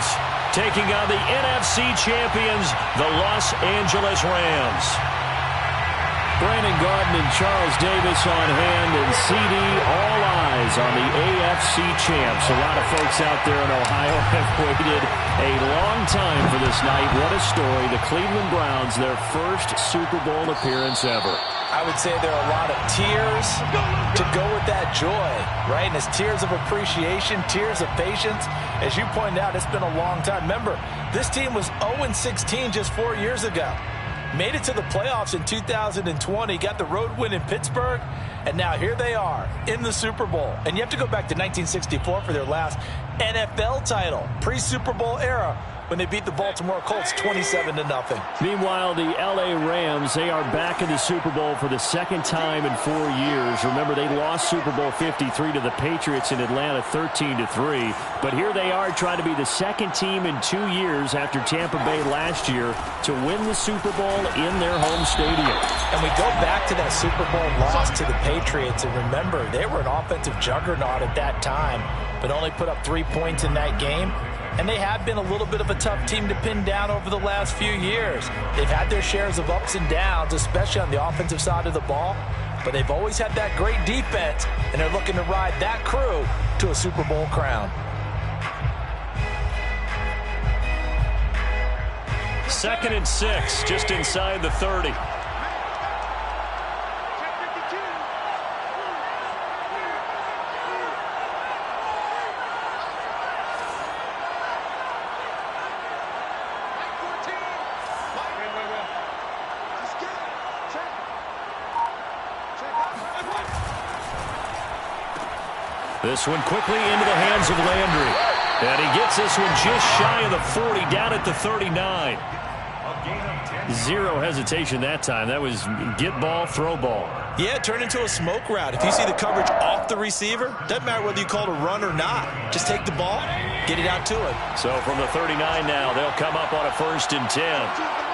Giants, taking on the NFC champions, the Los Angeles Rams. Brandon Garden and Charles Davis on hand, and CD, all eyes on the AFC champs. A lot of folks out there in Ohio have waited a long time for this night. What a story. The Cleveland Browns, their first Super Bowl appearance ever. I would say there are a lot of tears to go with that joy, right? And it's tears of appreciation, tears of patience. As you pointed out, it's been a long time. Remember, this team was 0-16 just 4 years ago. Made it to the playoffs in 2020, got the road win in Pittsburgh, and now here they are in the Super Bowl. And you have to go back to 1964 for their last NFL title, pre-Super Bowl era, when they beat the Baltimore Colts 27-0. Meanwhile, the L.A. Rams, they are back in the Super Bowl for the second time in 4 years. Remember, they lost Super Bowl 53 to the Patriots in Atlanta 13-3. But here they are trying to be the second team in 2 years after Tampa Bay last year to win the Super Bowl in their home stadium. And we go back to that Super Bowl loss to the Patriots, and remember, they were an offensive juggernaut at that time, but only put up 3 points in that game. And they have been a little bit of a tough team to pin down over the last few years. They've had their shares of ups and downs, especially on the offensive side of the ball. But they've always had that great defense, and they're looking to ride that crew to a Super Bowl crown. Second and 6, just inside the 30. This one quickly into the hands of Landry. And he gets this one just shy of the 40, down at the 39. Zero hesitation that time. That was get ball, throw ball. Yeah, turn into a smoke route. If you see the coverage off the receiver, doesn't matter whether you call it a run or not. Just take the ball, get it out to him. So from the 39 now, they'll come up on a 1st and 10.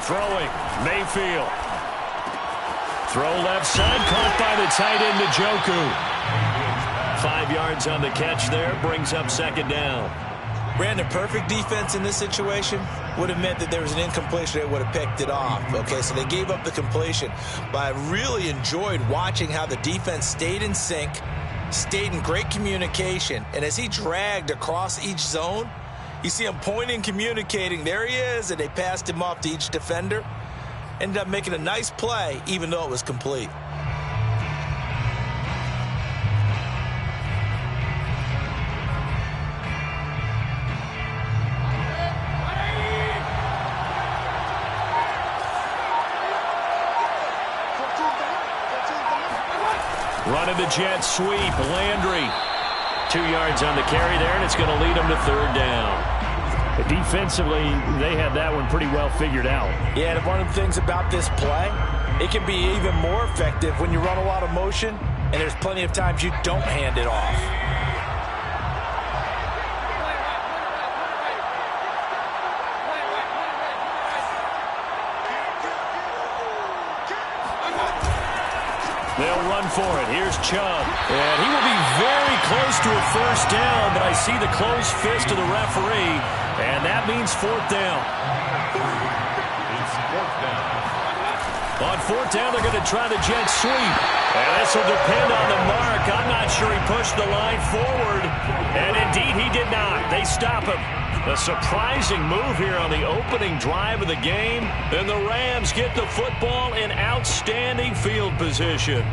Throwing, Mayfield. Throw left side, caught by the tight end, Njoku. 5 yards on the catch there, brings up 2nd down. Brandon, perfect defense in this situation would have meant that there was an incompletion. They would have picked it off. Okay, so they gave up the completion. But I really enjoyed watching how the defense stayed in sync, stayed in great communication, and as he dragged across each zone, you see him pointing, communicating. There he is, and they passed him off to each defender. Ended up making a nice play, even though it was complete. Running the jet sweep, Landry. 2 yards on the carry there, and it's going to lead them to 3rd down. Defensively, they had that one pretty well figured out. Yeah, and one of the things about this play, it can be even more effective when you run a lot of motion, and there's plenty of times you don't hand it off. They'll run for it. Here's Chubb. And he will be very close to a 1st down, but I see the closed fist of the referee, and that means 4th down. On 4th down, they're going to try the jet sweep. And this will depend on the mark. I'm not sure he pushed the line forward. And indeed, he did not. They stop him. A surprising move here on the opening drive of the game. And the Rams get the football in outstanding field position.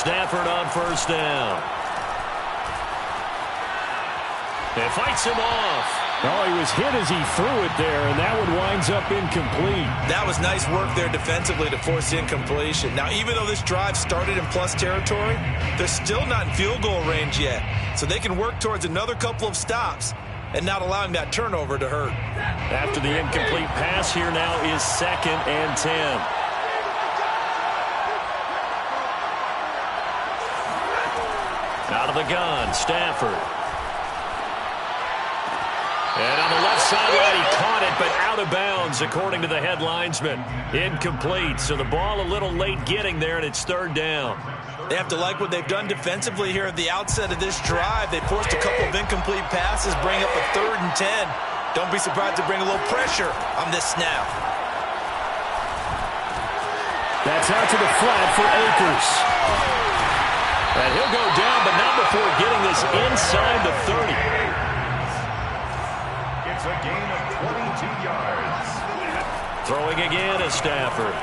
Stafford on 1st down. It fights him off. Oh, he was hit as he threw it there, and that one winds up incomplete. That was nice work there defensively to force the incompletion. Now, even though this drive started in plus territory, they're still not in field goal range yet. So they can work towards another couple of stops and not allowing that turnover to hurt. After the incomplete pass, here now is 2nd and 10. Out of the gun, Stafford. And on the left sideline, he caught it, but out of bounds, according to the head linesman. Incomplete, so the ball a little late getting there, and it's 3rd down. They have to like what they've done defensively here at the outset of this drive. They forced a couple of incomplete passes, bring up a 3rd and 10. Don't be surprised to bring a little pressure on this snap. That's out to the flat for Akers. And he'll go down, but not before getting this inside the 30. It's a gain of 22 yards. Throwing again is Stafford.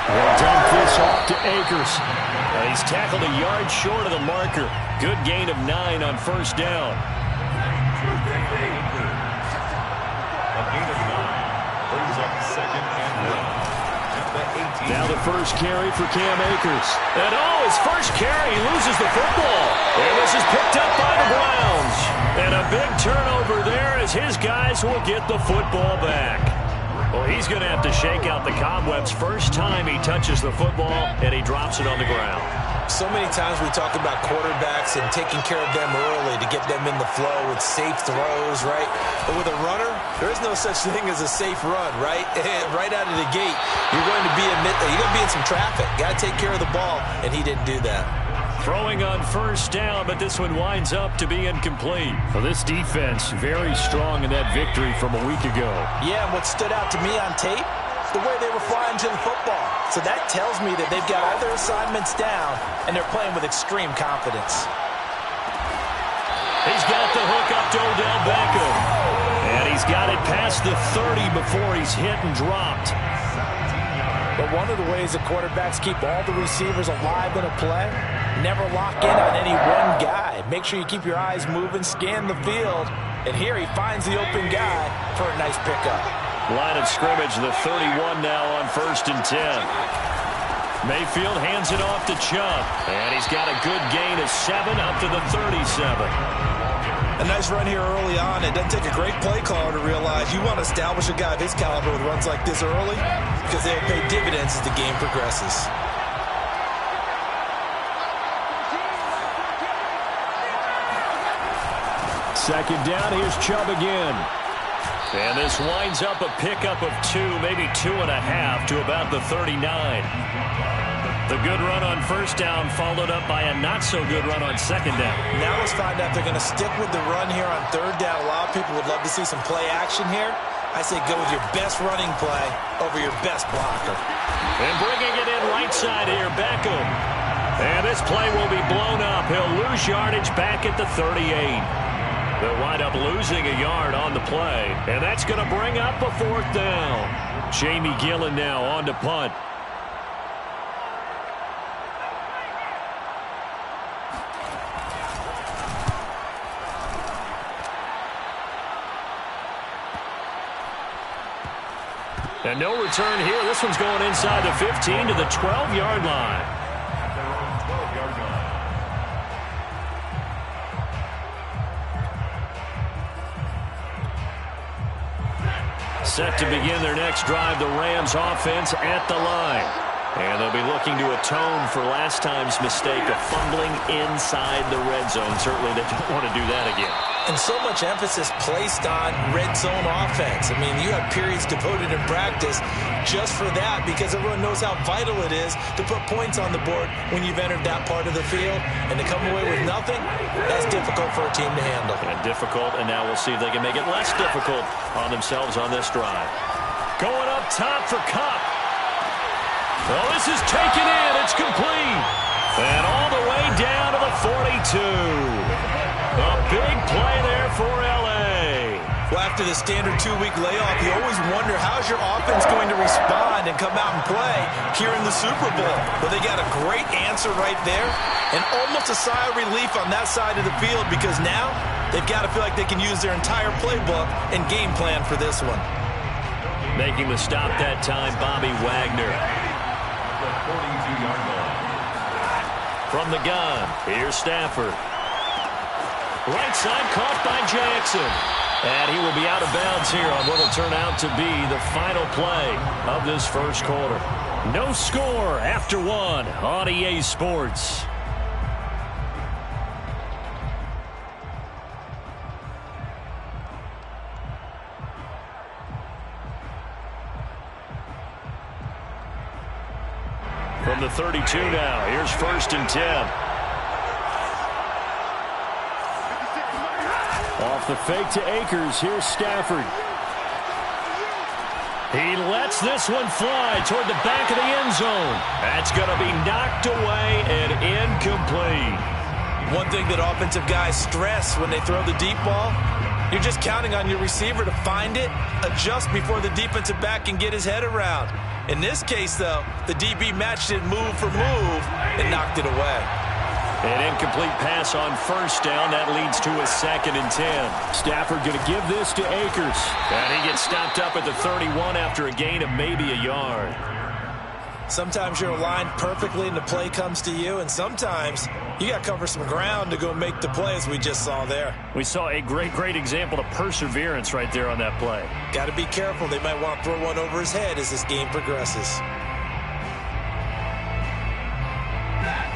They'll dump this off to Akers. He's tackled a yard short of the marker. Good gain of 9 on 1st down. A gain of 9 brings up 2nd and 1. Now the first carry for Cam Akers. And his first carry, he loses the football. And this is picked up by the Browns. And a big turnover there as his guys will get the football back. Well, he's going to have to shake out the cobwebs first time he touches the football, and he drops it on the ground. So many times we talk about quarterbacks and taking care of them early to get them in the flow with safe throws, right? But with a runner, there is no such thing as a safe run, right? Right out of the gate, you're going to be in some traffic. Got to take care of the ball, and he didn't do that. Throwing on 1st down, but this one winds up to be incomplete. Well, this defense very strong in that victory from a week ago. Yeah, and what stood out to me on tape, the way they were flying to the football. So that tells me that they've got all their assignments down, and they're playing with extreme confidence. He's got the hook up to Odell Beckham. And he's got it past the 30 before he's hit and dropped. But one of the ways that quarterbacks keep all the receivers alive in a play, never lock in on any one guy. Make sure you keep your eyes moving, scan the field. And here he finds the open guy for a nice pickup. Line of scrimmage, the 31 now on 1st and 10. Mayfield hands it off to Chubb. And he's got a good gain of 7 up to the 37. A nice run here early on. It doesn't take a great play caller to realize you want to establish a guy of his caliber with runs like this early because they'll pay dividends as the game progresses. Second down, here's Chubb again. And this winds up a pickup of 2, maybe 2.5 to about the 39. The good run on 1st down followed up by a not-so-good run on 2nd down. Now let's find out if they're going to stick with the run here on 3rd down. A lot of people would love to see some play action here. I say go with your best running play over your best blocker. And bringing it in right side here, Beckham. And this play will be blown up. He'll lose yardage back at the 38. They'll wind up losing a yard on the play. And that's going to bring up a 4th down. Jamie Gillen now on to punt. And no return here. This one's going inside the 15 to the 12-yard line. Set to begin their next drive, the Rams offense at the line. And they'll be looking to atone for last time's mistake of fumbling inside the red zone. Certainly they don't want to do that again. And so much emphasis placed on red zone offense. I mean, you have periods devoted in practice just for that because everyone knows how vital it is to put points on the board when you've entered that part of the field. And to come away with nothing, that's difficult for a team to handle. And difficult, and now we'll see if they can make it less difficult on themselves on this drive. Going up top for Kupp. Well, this is taken in. It's complete. And all the way down to the 42. A big play there for L.A. Well, after the standard 2-week layoff, you always wonder how's your offense going to respond and come out and play here in the Super Bowl. But they got a great answer right there and almost a sigh of relief on that side of the field because now they've got to feel like they can use their entire playbook and game plan for this one. Making the stop that time, Bobby Wagner. From the gun, here's Stafford. Right side caught by Jackson. And he will be out of bounds here on what will turn out to be the final play of this first quarter. No score after one on EA Sports. From the 32 now, here's 1st and 10. Off the fake to Akers, here's Stafford. He lets this one fly toward the back of the end zone. That's going to be knocked away and incomplete. One thing that offensive guys stress when they throw the deep ball, you're just counting on your receiver to find it, adjust before the defensive back can get his head around. In this case, though, the DB matched it move for move and knocked it away. An incomplete pass on 1st down. That leads to a 2nd and 10. Stafford going to give this to Akers. And he gets stopped up at the 31 after a gain of maybe a yard. Sometimes you're aligned perfectly and the play comes to you, and sometimes you got to cover some ground to go make the play as we just saw there. We saw a great example of perseverance right there on that play. Got to be careful. They might want to throw one over his head as this game progresses.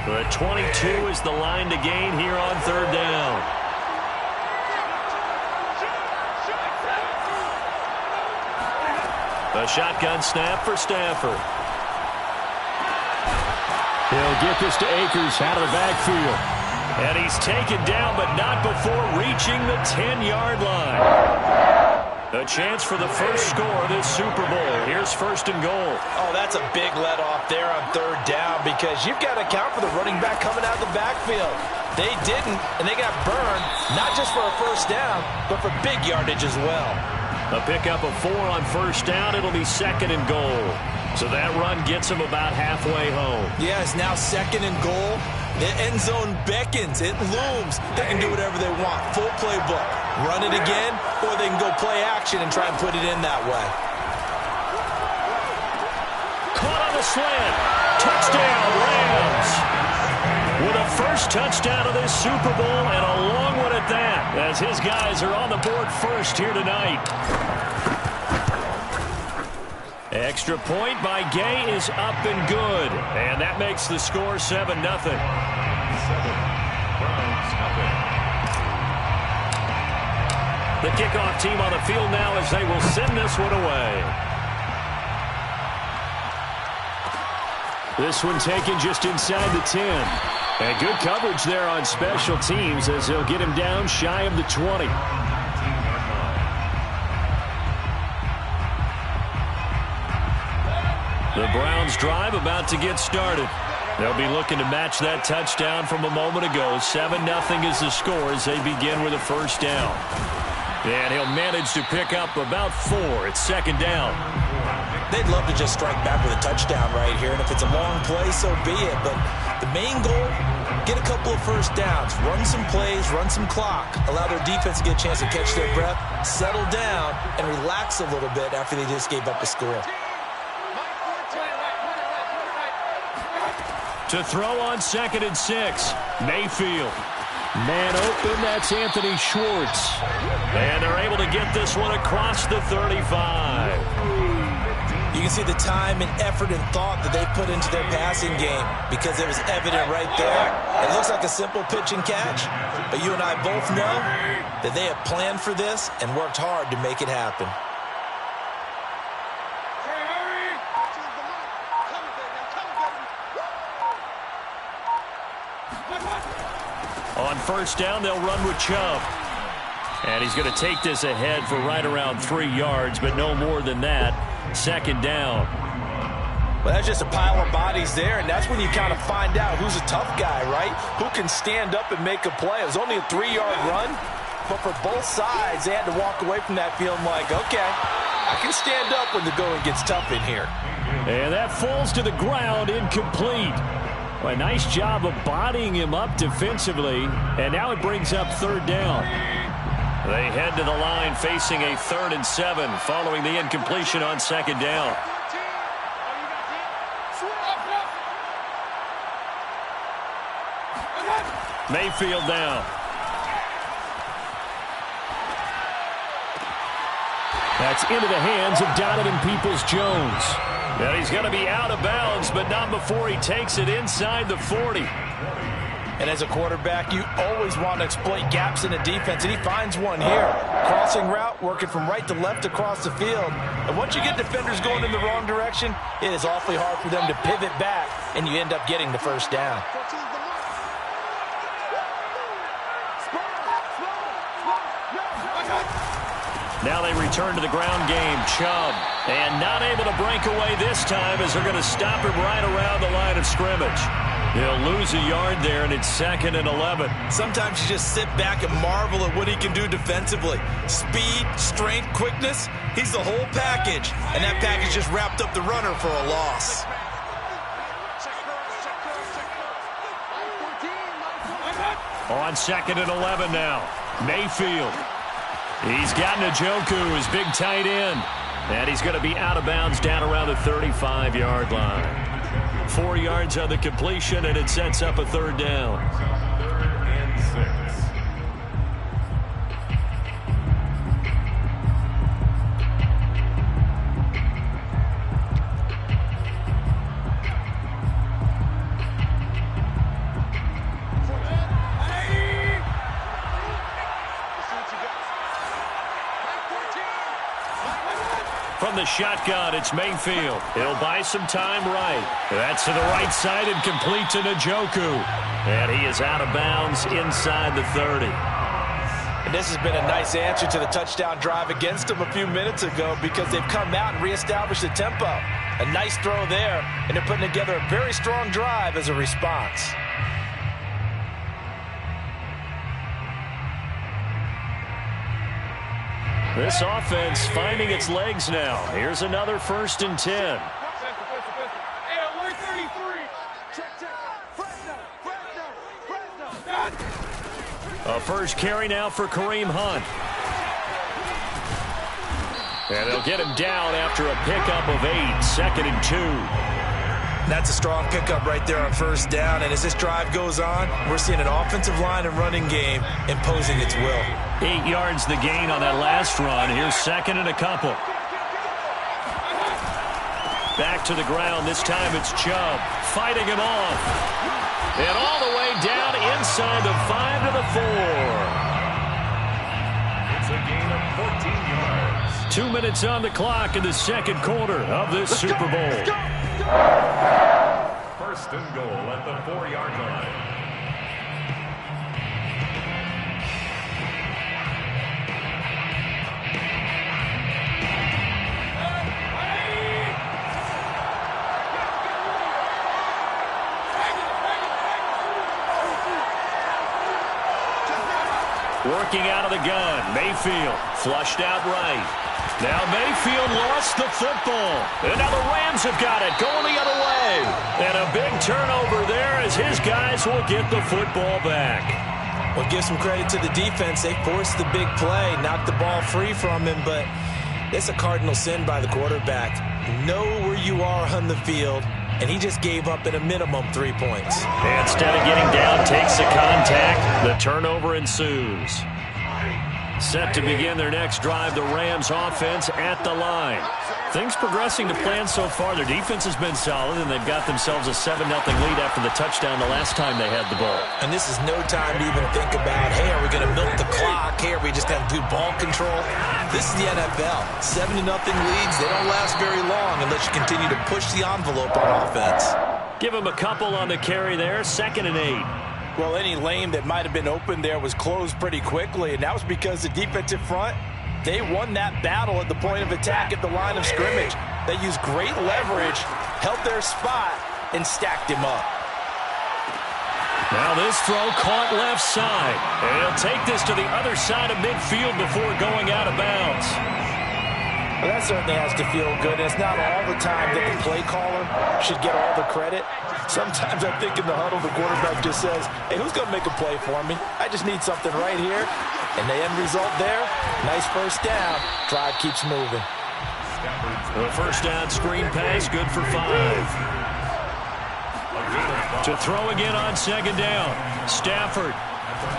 The 22 is the line to gain here on 3rd down. A shotgun snap for Stafford. He'll get this to Akers out of the backfield. And he's taken down, but not before reaching the 10-yard line. A chance for the first score of this Super Bowl. Here's 1st and goal. Oh, that's a big let off there on 3rd down because you've got to account for the running back coming out of the backfield. They didn't, and they got burned, not just for a 1st down, but for big yardage as well. A pickup of 4 on 1st down. It'll be 2nd and goal. So that run gets him about halfway home. Yeah, it's now 2nd and goal. The end zone beckons. It looms. They can do whatever they want. Full playbook. Run it again, or they can go play action and try and put it in that way. Caught on the slant. Touchdown, Rams. With a first touchdown of this Super Bowl, and a long one at that, as his guys are on the board first here tonight. Extra point by Gay is up and good. And that makes the score 7-0. The kickoff team on the field now as they will send this one away. This one taken just inside the 10. And good coverage there on special teams as he'll get him down shy of the 20. The Browns drive about to get started. They'll be looking to match that touchdown from a moment ago. 7-0 is the score as they begin with a 1st down. And he'll manage to pick up about 4. It's 2nd down. They'd love to just strike back with a touchdown right here, and if it's a long play, so be it. But the main goal, get a couple of 1st downs, run some plays, run some clock, allow their defense to get a chance to catch their breath, settle down, and relax a little bit after they just gave up a score. To throw on 2nd and 6, Mayfield. Man open, that's Anthony Schwartz. And they're able to get this one across the 35. You can see the time and effort and thought that they put into their passing game because it was evident right there. It looks like a simple pitch and catch, but you and I both know that they have planned for this and worked hard to make it happen. On 1st down, they'll run with Chubb. And he's going to take this ahead for right around 3 yards, but no more than that. 2nd down. Well, that's just a pile of bodies there, and that's when you kind of find out who's a tough guy, right? Who can stand up and make a play. It was only a 3-yard run, but for both sides, they had to walk away from that feeling like, okay, I can stand up when the going gets tough in here. And that falls to the ground, incomplete. Well, a nice job of bodying him up defensively, and now it brings up third down. They head to the line facing a 3rd and 7 following the incompletion on second down. Mayfield down. That's into the hands of Donovan Peoples-Jones. And he's going to be out of bounds, but not before he takes it inside the 40. And as a quarterback, you always want to exploit gaps in the defense, and he finds one here. Crossing route, working from right to left across the field. And once you get defenders going in the wrong direction, it is awfully hard for them to pivot back, and you end up getting the first down. Now they return to the ground game. Chubb. And not able to break away this time as they're going to stop him right around the line of scrimmage. He'll lose a yard there, and it's 2nd and 11. Sometimes you just sit back and marvel at what he can do defensively. Speed, strength, quickness, he's the whole package. And that package just wrapped up the runner for a loss. On 2nd and 11 now. Mayfield. He's got Njoku, his big tight end. And he's going to be out of bounds down around the 35-yard line. 4 yards on the completion, and it sets up a third down. 3rd and 6. From the shotgun, it's Mayfield. He'll buy some time right. That's to the right side and complete to Njoku. And he is out of bounds inside the 30. And this has been a nice answer to the touchdown drive against them a few minutes ago because they've come out and reestablished the tempo. A nice throw there, and they're putting together a very strong drive as a response. This offense finding its legs now. Here's another 1st and 10. A first carry now for Kareem Hunt. And they'll get him down after a pickup of 8. 2nd and 2. That's a strong pickup right there on first down. And as this drive goes on, we're seeing an offensive line and running game imposing its will. 8 yards the gain on that last run. Here's 2nd and a couple. Back to the ground. This time it's Chubb fighting him off. And all the way down inside the 5 to the 4. It's a gain of 14 yards. 2 minutes on the clock in the second quarter of this Super Bowl. 1st and goal at the 4-yard line. Working out of the gun. Mayfield flushed out right. Now Mayfield lost the football. And now the Rams have got it going the other way. And a big turnover there as his guys will get the football back. Well, give some credit to the defense. They forced the big play, knocked the ball free from him, but it's a cardinal sin by the quarterback. Know where you are on the field, and he just gave up at a minimum 3 points. Instead of getting down, takes the contact. The turnover ensues. Set to begin their next drive, the Rams offense at the line. Things progressing to plan so far. Their defense has been solid, and they've got themselves a 7-0 lead after the touchdown the last time they had the ball. And this is no time to even think about, hey, are we going to milk the clock? Hey, are we just going to do ball control? This is the NFL. 7-0 leads, they don't last very long unless you continue to push the envelope on offense. Give him a couple on the carry there, 2nd and 8. Well, any lane that might have been open there was closed pretty quickly, and that was because the defensive front, they won that battle at the point of attack at the line of scrimmage. They used great leverage, held their spot, and stacked him up. Now this throw caught left side. And he'll take this to the other side of midfield before going out of bounds. Well, that certainly has to feel good. And it's not all the time that the play caller should get all the credit. Sometimes I think in the huddle, the quarterback just says, hey, who's going to make a play for me? I just need something right here. And the end result there, nice first down. Drive keeps moving. The first down screen pass, good for 5. To throw again on second down. Stafford.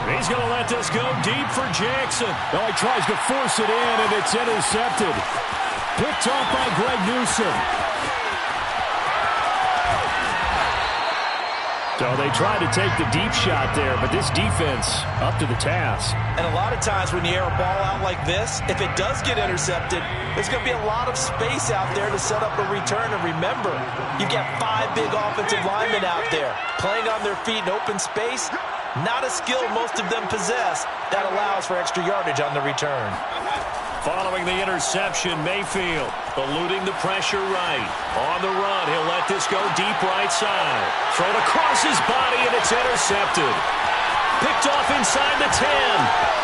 He's going to let this go deep for Jackson. Oh, he tries to force it in, and it's intercepted. Picked off by Greg Newsome. So they tried to take the deep shot there, but this defense up to the task. And a lot of times when you air a ball out like this, if it does get intercepted, there's going to be a lot of space out there to set up a return. And remember, you've got 5 big offensive linemen out there playing on their feet in open space. Not a skill most of them possess that allows for extra yardage on the return. Following the interception, Mayfield eluding the pressure right. On the run, he'll let this go deep right side. Thrown across his body, and it's intercepted. Picked off inside the 10.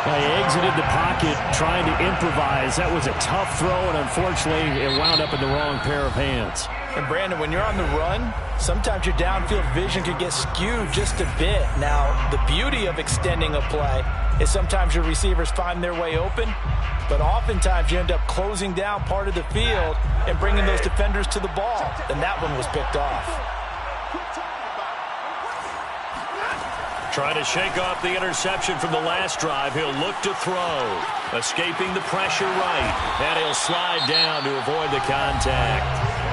He exited the pocket trying to improvise. That was a tough throw, and unfortunately, it wound up in the wrong pair of hands. And Brandon, when you're on the run, sometimes your downfield vision can get skewed just a bit. Now, the beauty of extending a play is sometimes your receivers find their way open, but oftentimes you end up closing down part of the field and bringing those defenders to the ball. And that one was picked off. Trying to shake off the interception from the last drive. He'll look to throw. Escaping the pressure right. And he'll slide down to avoid the contact.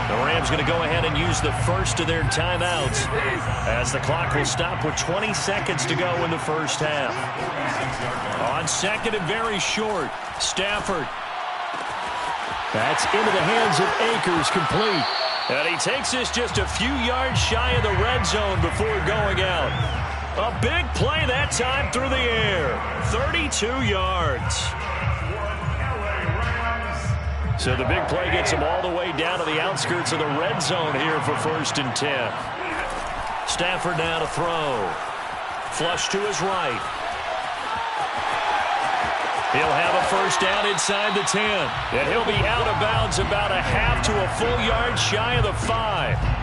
The Rams going to go ahead and use the first of their timeouts as the clock will stop with 20 seconds to go in the first half. On second and very short, Stafford. That's into the hands of Akers, complete. And he takes this just a few yards shy of the red zone before going out. A big play that time through the air. 32 yards. So the big play gets him all the way down to the outskirts of the red zone here for 1st and 10. Stafford now to throw. Flush to his right. He'll have a first down inside the 10. And he'll be out of bounds about a half to a full yard shy of the 5.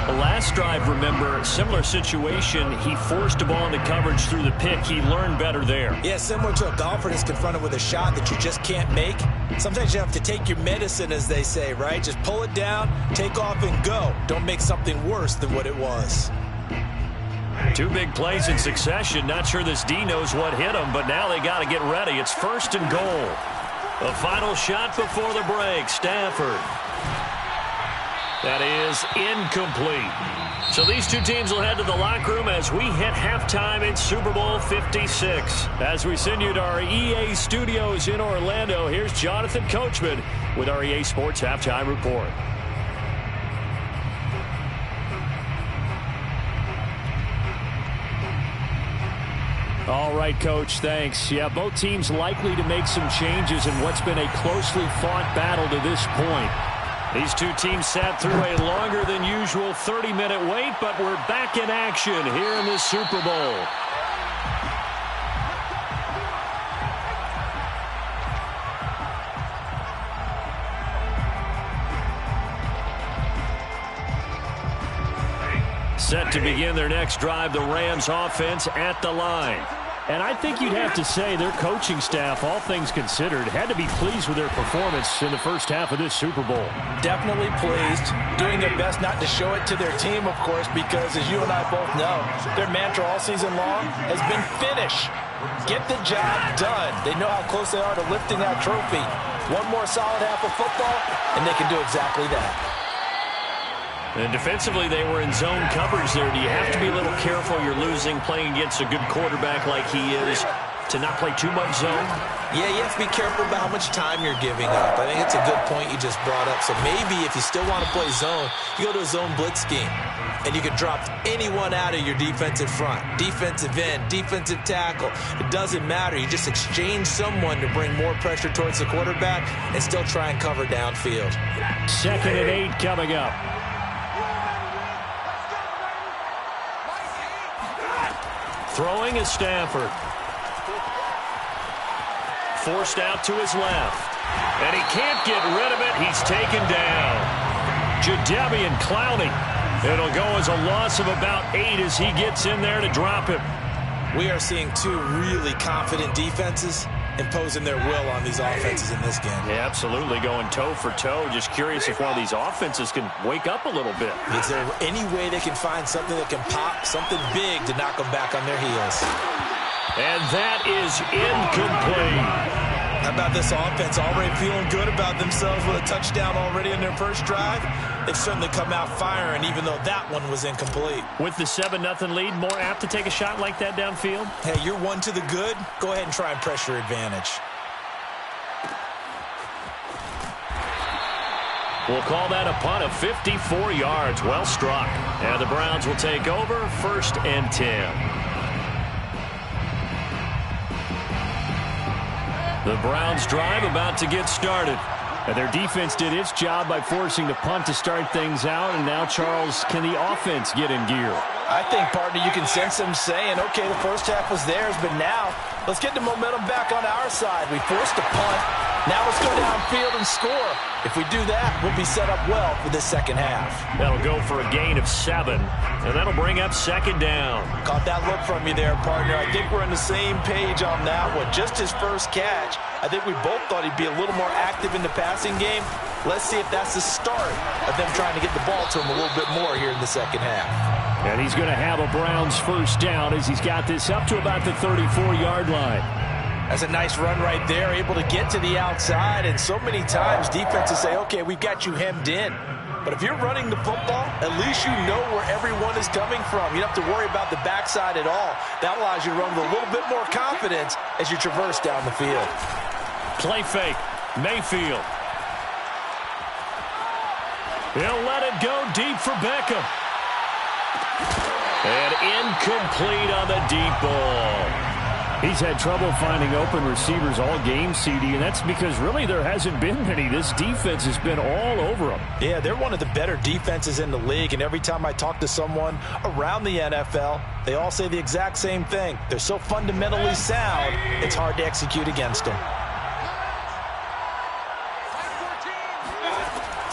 The last drive, remember, similar situation. He forced a ball into coverage through the pick. He learned better there. Yeah, similar to a golfer that's confronted with a shot that you just can't make. Sometimes you have to take your medicine, as they say, right? Just pull it down, take off, and go. Don't make something worse than what it was. 2 big plays in succession. Not sure this D knows what hit him, but now they got to get ready. It's 1st and goal. The final shot before the break. Stafford. That is incomplete. So these two teams will head to the locker room as we hit halftime in Super Bowl 56. As we send you to our EA studios in Orlando, here's Jonathan Coachman with our EA Sports Halftime Report. All right, Coach, thanks. Yeah, both teams likely to make some changes in what's been a closely fought battle to this point. These two teams sat through a longer than usual 30-minute wait, but we're back in action here in the Super Bowl. Set to begin their next drive, the Rams offense at the line. And I think you'd have to say their coaching staff, all things considered, had to be pleased with their performance in the first half of this Super Bowl. Definitely pleased, doing their best not to show it to their team, of course, because as you and I both know, their mantra all season long has been finish. Get the job done. They know how close they are to lifting that trophy. One more solid half of football, and they can do exactly that. And defensively, they were in zone coverage there. Do you have to be a little careful? You're losing, playing against a good quarterback like he is, to not play too much zone? Yeah, you have to be careful about how much time you're giving up. I think it's a good point you just brought up. So maybe if you still want to play zone, you go to a zone blitz scheme. And you can drop anyone out of your defensive front. Defensive end, defensive tackle. It doesn't matter. You just exchange someone to bring more pressure towards the quarterback and still try and cover downfield. 2nd and 8 coming up. Throwing is Stafford. Forced out to his left. And he can't get rid of it. He's taken down. Jadeveon Clowney. It'll go as a loss of about 8 as he gets in there to drop him. We are seeing two really confident defenses imposing their will on these offenses in this game. Yeah, absolutely, going toe for toe. Just curious if one of these offenses can wake up a little bit. Is there any way they can find something that can pop, something big to knock them back on their heels? And that is incomplete. How about this offense already feeling good about themselves with a touchdown already in their first drive? They've certainly come out firing, even though that one was incomplete. With the 7-0 lead, more apt to take a shot like that downfield? Hey, you're one to the good. Go ahead and try and press your advantage. We'll call that a punt of 54 yards. Well struck. And the Browns will take over 1st and 10. The Browns drive about to get started. And their defense did its job by forcing the punt to start things out. And now, Charles, can the offense get in gear? I think, partner, you can sense them saying, okay, the first half was theirs, but now let's get the momentum back on our side. We forced a punt. Now let's go downfield and score. If we do that, we'll be set up well for this second half. That'll go for a gain of 7, and that'll bring up 2nd down. Caught that look from you there, partner. I think we're on the same page on that one. Just his first catch. I think we both thought he'd be a little more active in the passing game. Let's see if that's the start of them trying to get the ball to him a little bit more here in the second half. And he's going to have a Browns first down as he's got this up to about the 34-yard line. That's a nice run right there, able to get to the outside. And so many times defenses say, okay, we've got you hemmed in. But if you're running the football, at least you know where everyone is coming from. You don't have to worry about the backside at all. That allows you to run with a little bit more confidence as you traverse down the field. Play fake. Mayfield. He'll let it go deep for Beckham. And incomplete on the deep ball. He's had trouble finding open receivers all game, CD, and that's because really there hasn't been many. This defense has been all over them. Yeah, they're one of the better defenses in the league, and every time I talk to someone around the NFL, they all say the exact same thing. They're so fundamentally sound, it's hard to execute against them.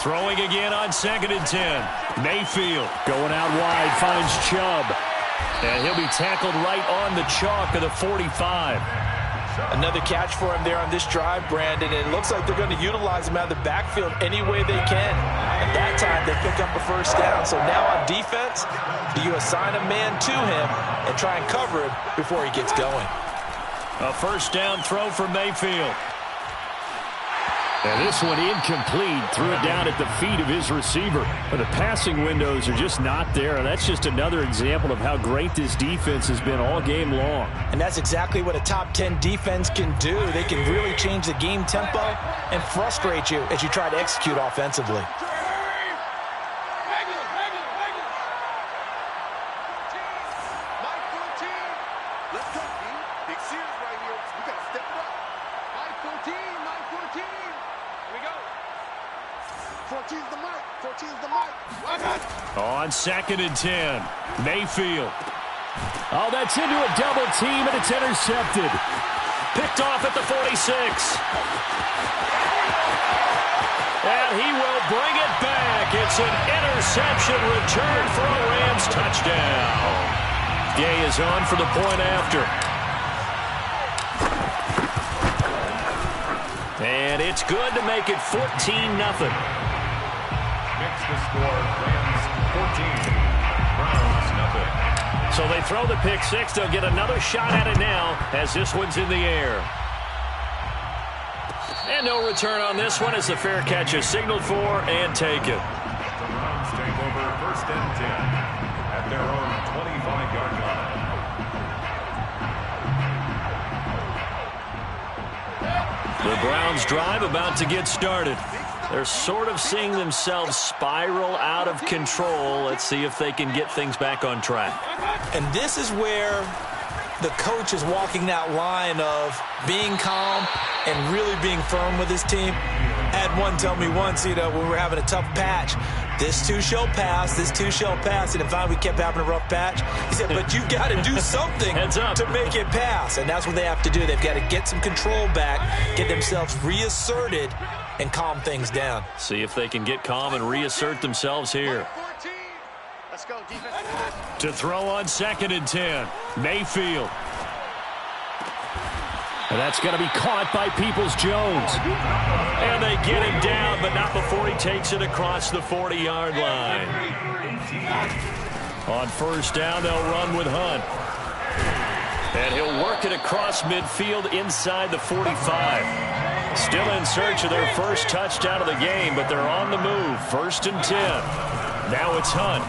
Throwing again on 2nd and 10. Mayfield going out wide, finds Chubb. And he'll be tackled right on the chalk of the 45. Another catch for him there on this drive, Brandon. And it looks like they're going to utilize him out of the backfield any way they can. At that time, they pick up a first down. So now on defense, do you assign a man to him and try and cover him before he gets going? A first down throw for Mayfield. And this one incomplete. Threw it down at the feet of his receiver. But the passing windows are just not there. And that's just another example of how great this defense has been all game long. And that's exactly what a top 10 defense can do. They can really change the game tempo and frustrate you as you try to execute offensively. On 2nd and 10, Mayfield. Oh, that's into a double team, and it's intercepted. Picked off at the 46. And he will bring it back. It's an interception return for a Rams touchdown. Gay is on for the point after. And it's good to make it 14-0. Makes the score Rams 14, Browns nothing. So they throw the pick six. They'll get another shot at it now as this one's in the air. And no return on this one as the fair catch is signaled for and taken. The Browns take over 1st and 10 at their own 25-yard line. The Browns drive about to get started. They're sort of seeing themselves spiral out of control. Let's see if they can get things back on track. And this is where the coach is walking that line of being calm and really being firm with his team. I had one tell me once, when we were having a tough patch, This too shall pass. This too shall pass. And if finally we kept having a rough patch, he said, but you've got to do something to make it pass. And that's what they have to do. They've got to get some control back, get themselves reasserted, and calm things down. See if they can get calm and reassert themselves here. Let's go, defense. To throw on 2nd and 10. Mayfield. And that's going to be caught by Peoples-Jones. And they get him down, but not before he takes it across the 40-yard line. On 1st down, they'll run with Hunt. And he'll work it across midfield inside the 45. Still in search of their first touchdown of the game, but they're on the move. 1st and 10. Now it's Hunt.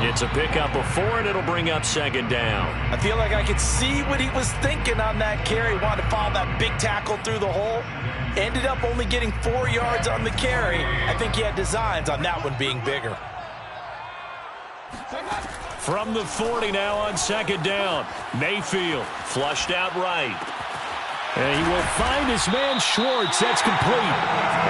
It's a pickup of 4, and it'll bring up 2nd down. I feel like I could see what he was thinking on that carry. Wanted to follow that big tackle through the hole. Ended up only getting 4 yards on the carry. I think he had designs on that one being bigger. From the 40 now on 2nd down. Mayfield flushed out right. And he will find his man Schwartz. That's complete.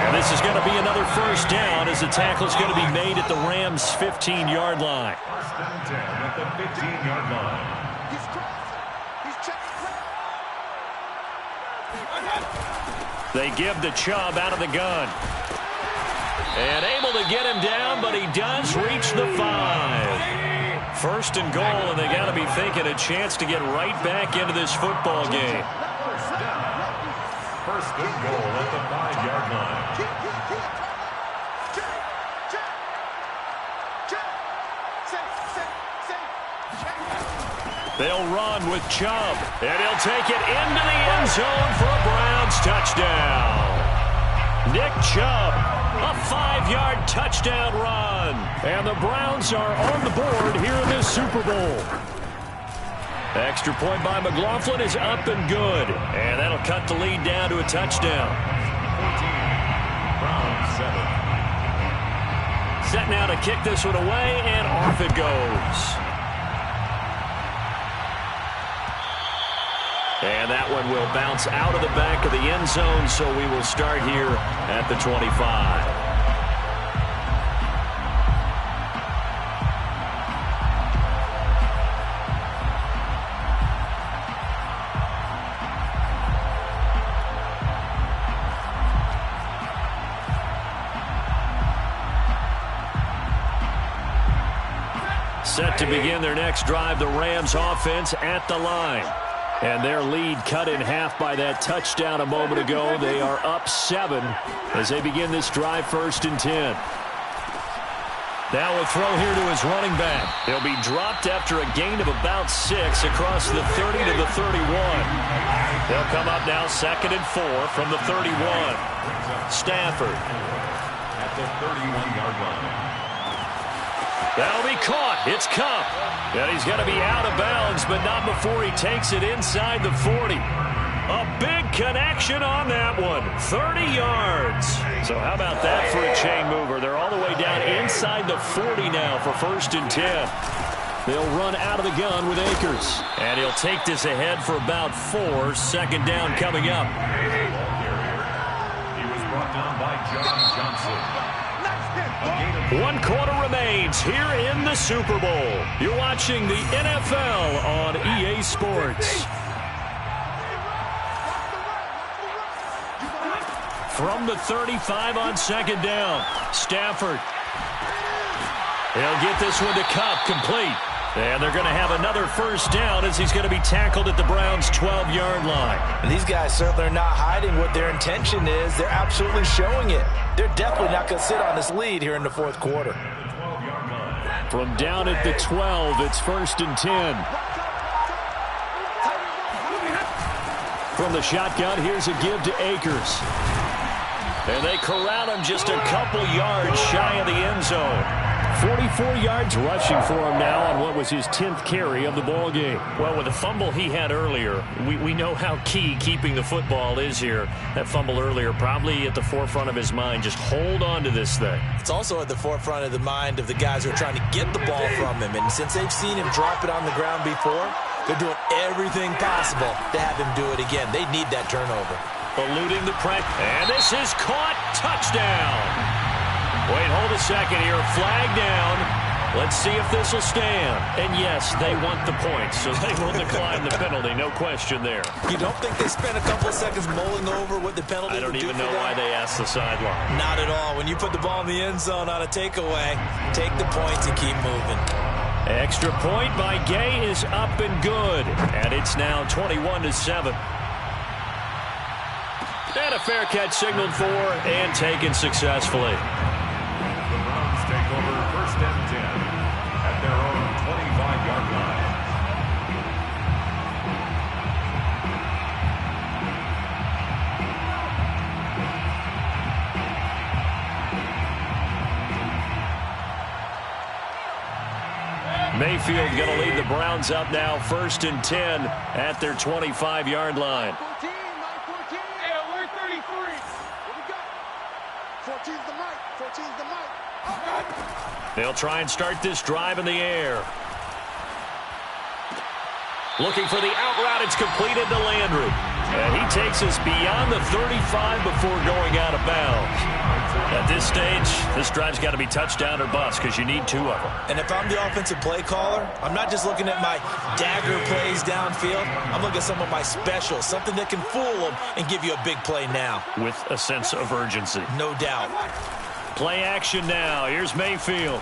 And this is going to be another 1st down as the tackle is going to be made at the Rams' 15-yard line. 1st and 10 at the 15-yard line. They give the Chubb out of the gun. And able to get him down, but he does reach the 5. 1st and goal, and they got to be thinking a chance to get right back into this football game. 1st and goal at the 5-yard line. They'll run with Chubb, and he'll take it into the end zone for a Browns touchdown. Nick Chubb, a 5-yard touchdown run. And the Browns are on the board here in this Super Bowl. Extra point by McLaughlin is up and good. And that'll cut the lead down to a touchdown. 14, Browns 7. Set now to kick this one away, and off it goes. And that one will bounce out of the back of the end zone, so we will start here at the 25. Set to begin their next drive, the Rams offense at the line. And their lead cut in half by that touchdown a moment ago. They are up 7 as they begin this drive. 1st and 10. Now a throw here to his running back. He'll be dropped after a gain of about 6 across the 30 to the 31. They'll come up now 2nd and 4 from the 31. Stafford. At the 31-yard line. That'll be caught. It's Kupp. And he's going to be out of bounds, but not before he takes it inside the 40. A big connection on that one. 30 yards. So how about that for a chain mover? They're all the way down inside the 40 now for 1st and 10. They'll run out of the gun with Akers. And he'll take this ahead for about 4. 2nd down coming up. He was brought down by John Johnson. 1 quarter remains here in the Super Bowl. You're watching the NFL on EA Sports. From the 35 on 2nd down, Stafford. He'll get this one to Kupp, complete. And they're going to have another 1st down as he's going to be tackled at the Browns' 12-yard line. And these guys certainly are not hiding what their intention is. They're absolutely showing it. They're definitely not going to sit on this lead here in the 4th quarter. From down at the 12, it's 1st and 10. From the shotgun, here's a give to Akers. And they corral him just a couple yards shy of the end zone. 44 yards rushing for him now on what was his 10th carry of the ball game. Well, with the fumble he had earlier, we know how key keeping the football is here. That fumble earlier probably at the forefront of his mind. Just hold on to this thing. It's also at the forefront of the mind of the guys who are trying to get the ball from him. And since they've seen him drop it on the ground before, they're doing everything possible to have him do it again. They need that turnover. eluding the pressure. And this is caught. Touchdown. Wait, hold a second here. Flag down. Let's see if this will stand. And yes, they want the points, so they will decline the penalty. No question there. You don't think they spent a couple of seconds mulling over what the penalty I don't would do even for know them? why they asked the sideline. Not at all. When you put the ball in the end zone on a takeaway, take the points and keep moving. Extra point by Gay is up and good. And it's now 21-7. And a fair catch signaled for and taken successfully. The Browns take over 1st and 10 at their own 25-yard line. Mayfield going to lead the Browns up now 1st and 10 at their 25-yard line. 14, Mike 14. Yeah, we're 33. What we got? 14's the mic. 14's the mic. They'll try and start this drive in the air. Looking for the out route. It's completed to Landry. And he takes us beyond the 35 before going out of bounds. At this stage, this drive's got to be touchdown or bust because you need 2 of them. And if I'm the offensive play caller, I'm not just looking at my dagger plays downfield. I'm looking at some of my specials, something that can fool them and give you a big play now. With a sense of urgency. No doubt. Play action now. Here's Mayfield.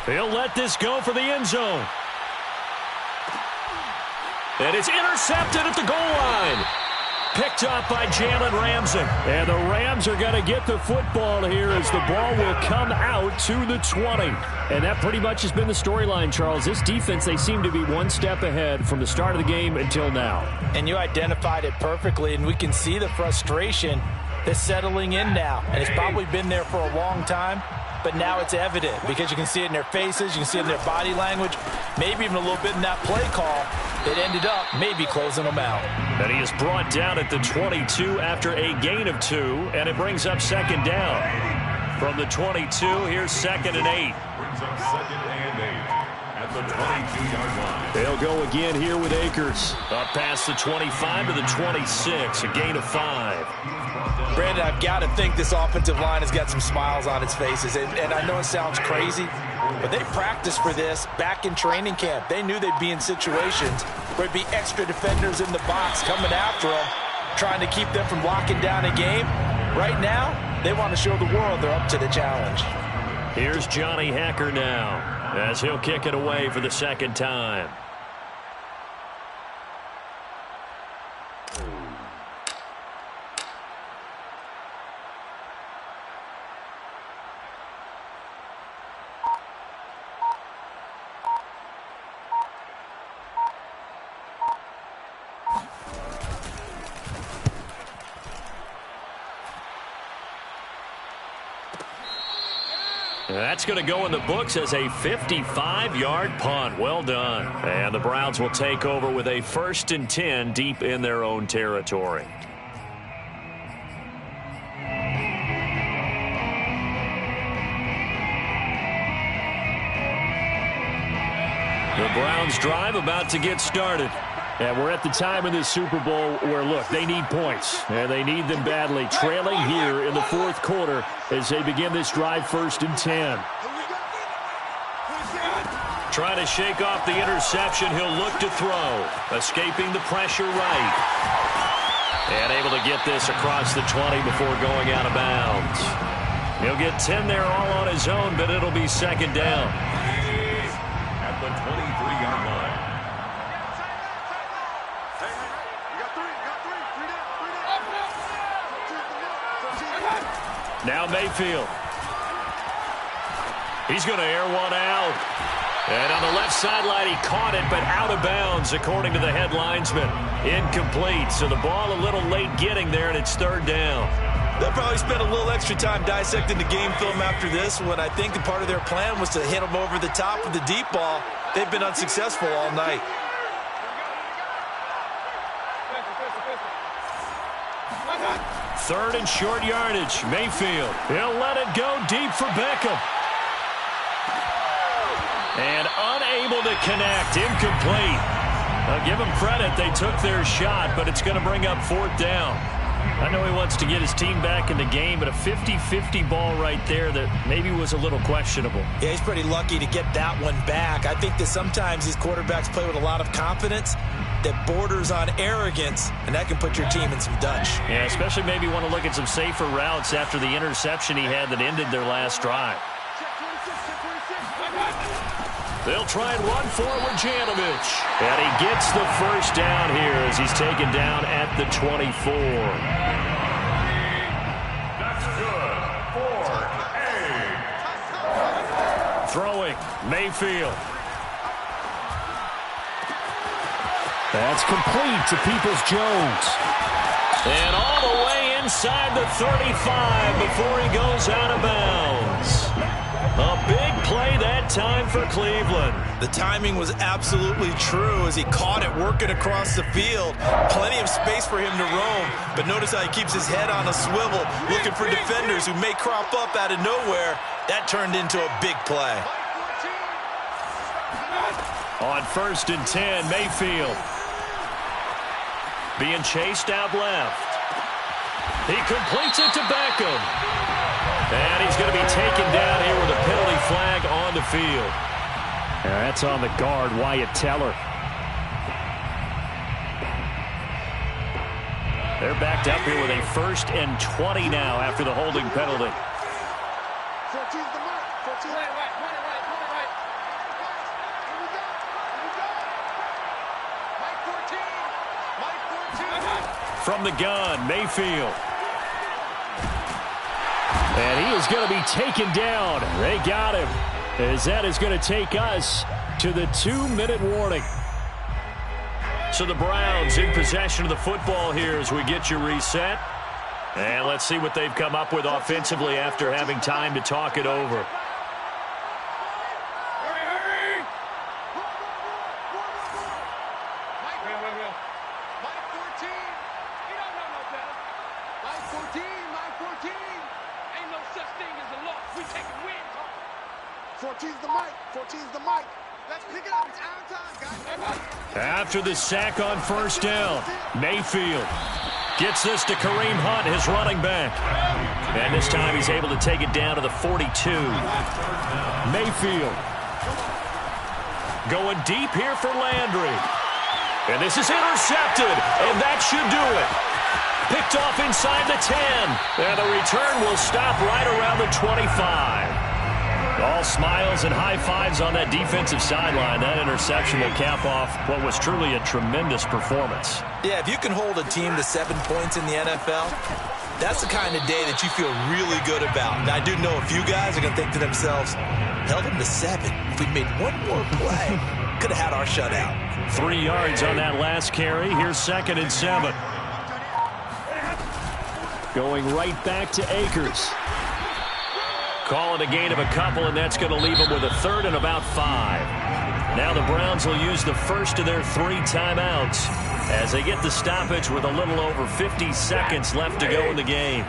He'll let this go for the end zone. And it's intercepted at the goal line. Picked up by Jalen Ramsey. And the Rams are going to get the football here as the ball will come out to the 20. And that pretty much has been the storyline, Charles. This defense, they seem to be one step ahead from the start of the game until now. And you identified it perfectly, and we can see the frustration that's settling in now. And it's probably been there for a long time, but now it's evident because you can see it in their faces, you can see it in their body language, maybe even a little bit in that play call. It ended up maybe closing them out. And he is brought down at the 22 after a gain of 2, and it brings up 2nd down. From the 22, here's 2nd and 8. Brings up 2nd and 8 at the 22-yard line. They'll go again here with Akers. Up past the 25 to the 26, a gain of 5. Brandon, I've got to think this offensive line has got some smiles on its faces. And I know it sounds crazy, but they practiced for this back in training camp. They knew they'd be in situations where there'd be extra defenders in the box coming after them, trying to keep them from locking down a game. Right now, they want to show the world they're up to the challenge. Here's Johnny Hacker now as he'll kick it away for the 2nd time. That's going to go in the books as a 55-yard punt. Well done. And the Browns will take over with a 1st and 10 deep in their own territory. The Browns drive about to get started. And we're at the time in this Super Bowl where, look, they need points. And they need them badly. Trailing here in the 4th quarter as they begin this drive 1st and 10. Trying to shake off the interception. He'll look to throw. Escaping the pressure right. And able to get this across the 20 before going out of bounds. He'll get 10 there all on his own, but it'll be 2nd down. At the 23-yard line. Now Mayfield. He's going to air one out. And on the left sideline, he caught it, but out of bounds, according to the head linesman. Incomplete. So the ball a little late getting there, and it's 3rd down. They'll probably spend a little extra time dissecting the game film after this when I think part of their plan was to hit them over the top of the deep ball. They've been unsuccessful all night. Third and short yardage. Mayfield. He'll let it go deep for Beckham. And unable to connect. Incomplete. I'll give them credit. They took their shot, but it's going to bring up 4th down. I know he wants to get his team back in the game, but a 50-50 ball right there that maybe was a little questionable. Yeah, he's pretty lucky to get that one back. I think that sometimes these quarterbacks play with a lot of confidence that borders on arrogance, and that can put your team in some Dutch. Yeah, especially maybe want to look at some safer routes after the interception he had that ended their last drive. They'll try and run forward Janovich. And he gets the first down here as he's taken down at the 24. That's good for a. Throwing, Mayfield. That's complete to Peoples-Jones. And all the way inside the 35 before he goes out of bounds. A big play that time for Cleveland. The timing was absolutely true as he caught it working across the field. Plenty of space for him to roam, but notice how he keeps his head on a swivel, looking for defenders who may crop up out of nowhere. That turned into a big play. On 1st and 10, Mayfield. Being chased out left. He completes it to Beckham. And he's going to be taken down here with a penalty flag on the field. And that's on the guard, Wyatt Teller. They're backed up here with a 1st and 20 now after the holding penalty. 14's the mark. 14. Right. Here we go. Mike 14. From the gun, Mayfield. And he is going to be taken down. They got him. As that is going to take us to the 2-minute warning. So the Browns in possession of the football here as we get you reset. And let's see what they've come up with offensively after having time to talk it over. After the sack on 1st down, Mayfield gets this to Kareem Hunt, his running back. And this time he's able to take it down to the 42. Mayfield going deep here for Landry. And this is intercepted, and that should do it. Picked off inside the 10. And the return will stop right around the 25. All smiles and high fives on that defensive sideline. That interception will cap off what was truly a tremendous performance. Yeah, if you can hold a team to 7 points in the NFL, that's the kind of day that you feel really good about. And I do know a few guys are going to think to themselves, held them to 7. If we made one more play, could have had our shutout. 3 yards on that last carry. Here's 2nd and 7. Going right back to Akers. Calling a gain of a couple, and that's going to leave them with a 3rd and about 5. Now the Browns will use the first of their 3 timeouts as they get the stoppage with a little over 50 seconds left to go in the game.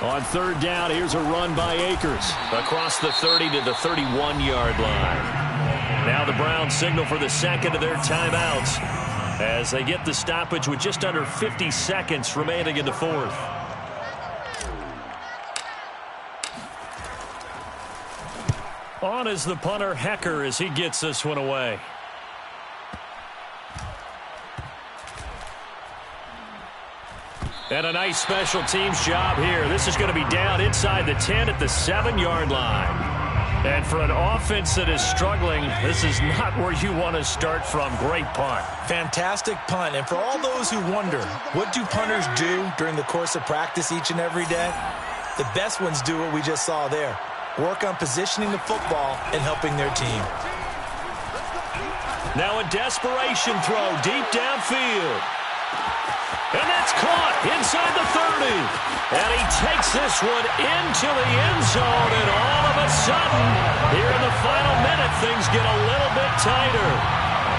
On 3rd down, here's a run by Akers across the 30 to the 31-yard line. Now the Browns signal for the 2nd of their timeouts as they get the stoppage with just under 50 seconds remaining in the 4th. On is the punter, Hecker, as he gets this one away. And a nice special teams job here. This is going to be down inside the 10 at the 7-yard line. And for an offense that is struggling, this is not where you want to start from. Great punt. Fantastic punt. And for all those who wonder, what do punters do during the course of practice each and every day? The best ones do what we just saw there. Work on positioning the football and helping their team. Now a desperation throw deep downfield. And that's caught inside the 30. And he takes this one into the end zone. And all of a sudden, here in the final minute, things get a little bit tighter.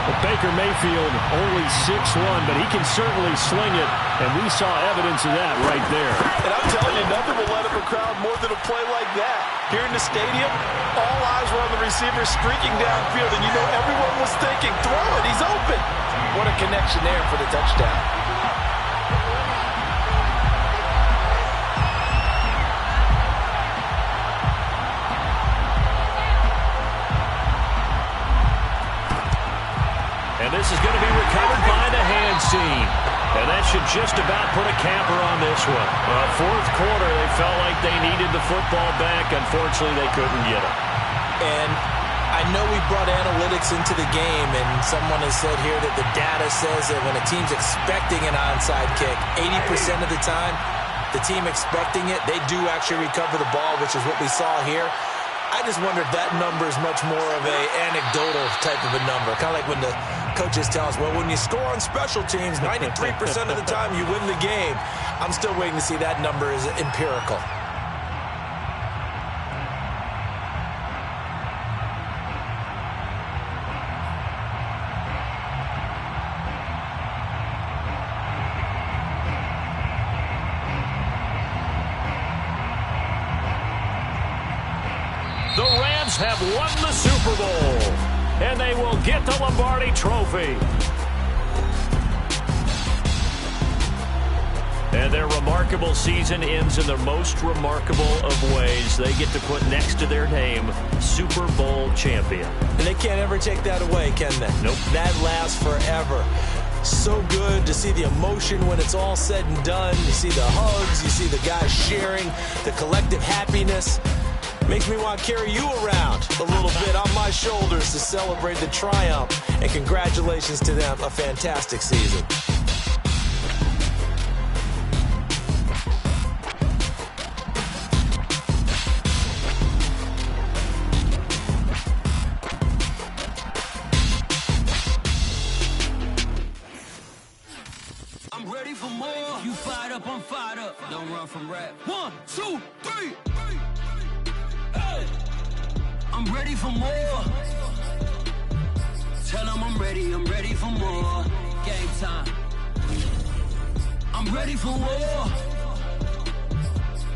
Well, Baker Mayfield only 6'1", but he can certainly sling it. And we saw evidence of that right there. And I'm telling you, nothing will let up a crowd more than a play like that. Here in the stadium, all eyes were on the receiver streaking downfield, and you know everyone was thinking, throw it, he's open. What a connection there for the touchdown. And this is going to be recovered by the hands team. And that should just about put a capper on this one. Fourth quarter, they felt like they needed the football back. Unfortunately, they couldn't get it. And I know we brought analytics into the game, and someone has said here that the data says that when a team's expecting an onside kick, 80% of the time, the team expecting it, they do actually recover the ball, which is what we saw here. I just wonder if that number is much more of a anecdotal type of a number. Kind of like when the coaches tell us, well, when you score on special teams, 93% of the time you win the game. I'm still waiting to see that number is empirical. The Rams have won the Super Bowl, and they will get the Lombardi Trophy. And their remarkable season ends in the most remarkable of ways. They get to put next to their name, Super Bowl champion. And they can't ever take that away, can they? Nope. That lasts forever. So good to see the emotion when it's all said and done. You see the hugs, you see the guys sharing, the collective happiness. Makes me want to carry you around a little bit on my shoulders to celebrate the triumph. And congratulations to them. A fantastic season. I'm ready for more. You fired up, I'm fired up. Don't run from rap. 1, 2, 3. I'm ready for more. Tell them I'm ready for more. Game time. I'm ready for war.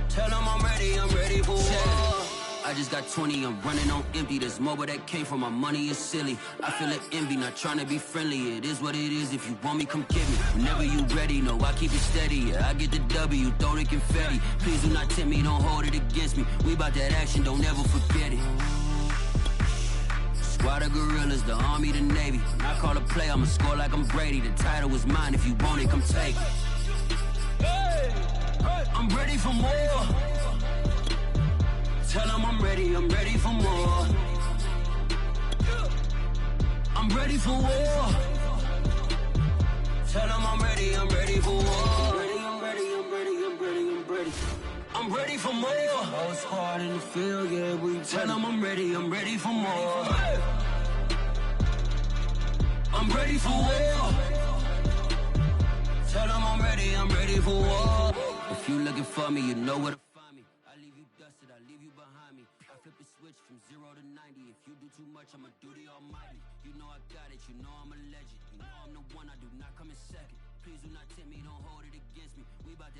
Tell them I'm ready for war. I just got 20, I'm running on empty. This mobile that came from my money is silly. I feel it envy, not trying to be friendly. It is what it is, if you want me, come get me. Whenever you ready, no, I keep it steady. Yeah, I get the W, throw the confetti. Please do not tempt me, don't hold it against me. We about that action, don't ever forget it. Squad of gorillas, the army, the navy. When I call a play, I'ma score like I'm Brady. The title is mine, if you want it, come take it. I'm ready for more. Tell them I'm ready for more. I'm ready for war. Tell them I'm ready for war. I'm ready for more. Whole squad in the field, yeah, we tell them I'm ready for more. I'm ready for war. Tell them I'm ready for war. If you looking for me, you know where to find me. I leave you dusted, I leave you behind me. I flip the switch from 0 to 90. If you do too much, I'ma do the almighty. You know I got it, you know I'm a legend. You know I'm the one, I do not come in second. Please do not tempt me, don't hold it against me. We about to